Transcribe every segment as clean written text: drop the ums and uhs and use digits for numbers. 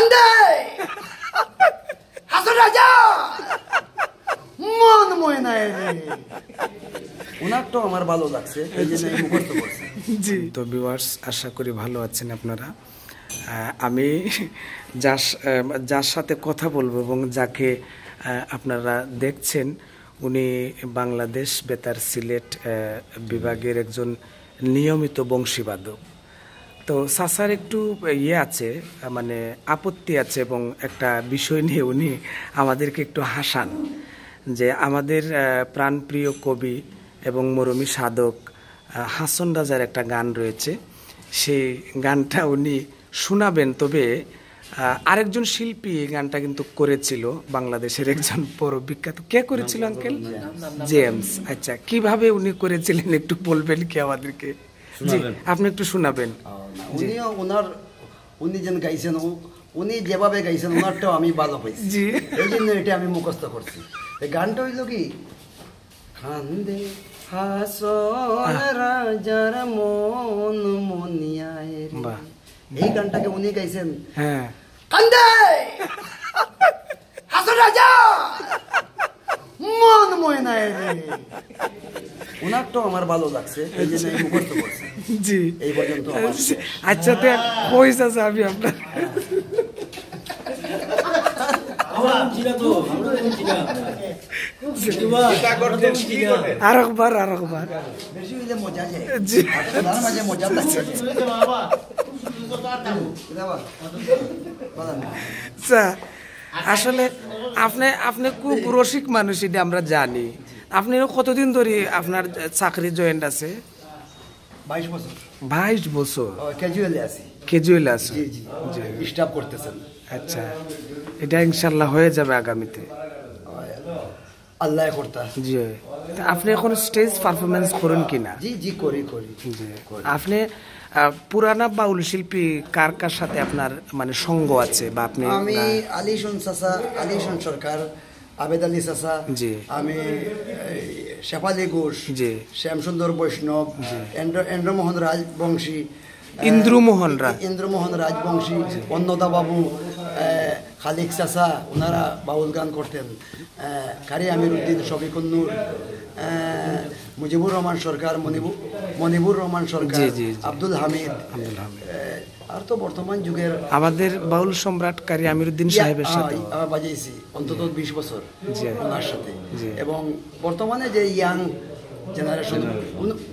কান্দে হাসো রাজা মন ময়নায় রে ওনারটা আমার ভালো লাগছে এই জন্য আমি মুখস্থ করছি। জি, তো ভিউয়ার্স আশা করি ভালো আছেন আপনারা। আমি যার সাথে কথা বলবো এবং যাকে আপনারা দেখছেন উনি বাংলাদেশ বেতার সিলেট বিভাগের একজন নিয়মিত বংশীবাদক। তো সাসার একটু আছে, মানে আপত্তি আছে এবং একটা বিষয় নিয়ে উনি আমাদেরকে একটু হাসান যে আমাদের প্রাণপ্রিয় কবি এবং মরমী সাধক হাসন রাজার একটা গান রয়েছে, সেই গানটা উনি শোনাবেন। তবে আরেকজন শিল্পী এই গানটা কিন্তু করেছিল, বাংলাদেশের একজন বড় বিখ্যাত। কে করেছিল আঙ্কেল? জেমস। আচ্ছা, কিভাবে উনি করেছিলেন একটু বলবেন কি আমাদেরকে? জি, আপনি একটু শোনাবেন। উনি যেন গাইছেন, উনি যেভাবে গাইছেন ওনারটাও আমি ভালো পাইছি, জি, এই জন্য এটা আমি মুখস্থ করছি। এই গানটা হইল কি, কান্দে হাসন রাজার মন মনিয়ায়, এই গানটাকে উনি গাইছেন। হ্যাঁ, কান্দে হাসন রাজা মন ময়নায় রে ওনারটাও আমার ভালো লাগছে এই জন্য আমি মুখস্থ করছি। জি, এই পর্যন্ত। আচ্ছা, তো কইস আছে আমি আপনার আরেকবার বেশি হইলে মজা যায়, মাঝে মজা লাগছে। আসলে আপনি খুব রসিক মানুষ, এটা আমরা জানি। আপনি কতদিন ধরে আপনার চাকরি জয়েন্ট আছে? 22 বছর। 22 বছর ক্যাজুয়ালি আছি। ক্যাজুয়ালি আছে? জি জি জি, স্টাফ করতেছেন। আচ্ছা, এটা ইনশাআল্লাহ হয়ে যাবে আগামীতে, আল্লাহ করতা। জি, আপনি এখন স্টেজ পারফরমেন্স করেন কিনা? জি জি, করি। জি, আপনি পুরানা বাউল শিল্পী কার কার সাথে আপনার মানে সঙ্গ আছে? বা আপনি? আমি আলিশন চাচা, আলিশন সরকার, আবেদ আলী চাচা, জি, আমি শেফালি ঘোষ, জি, শ্যামসুন্দর বৈষ্ণব, এন্দ্রমোহন রাজবংশী, ইন্দ্রমোহন রাজবংশী, অন্নদা বাবু, খালিক চাচা, ওনারা বাউল গান করতেন। কারি আমির উদ্দিন, শফিকুন্নুর, মুজিবুর রহমান সরকার, মনিবুর রহমান সরকার, আব্দুল হামিদ, আর তো বর্তমান যুগের আমাদের বাউল সম্রাট কারি আমির উদ্দিন সাহেবের সাথে বাজাইছি অন্তত 20 বছর ওনার সাথে। এবং বর্তমানে যে ইয়াং জেনারেশন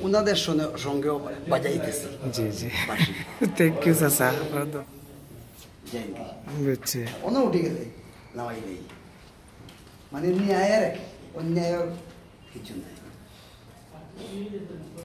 ওনাদের সঙ্গেও বাজাইতেছি। জি জি, থ্যাংক ইউ চাচা। বুঝছে, অন্য উঠে গেলে নামাই নেই, মানে ন্যায়ের অন্যায় কিছু নাই।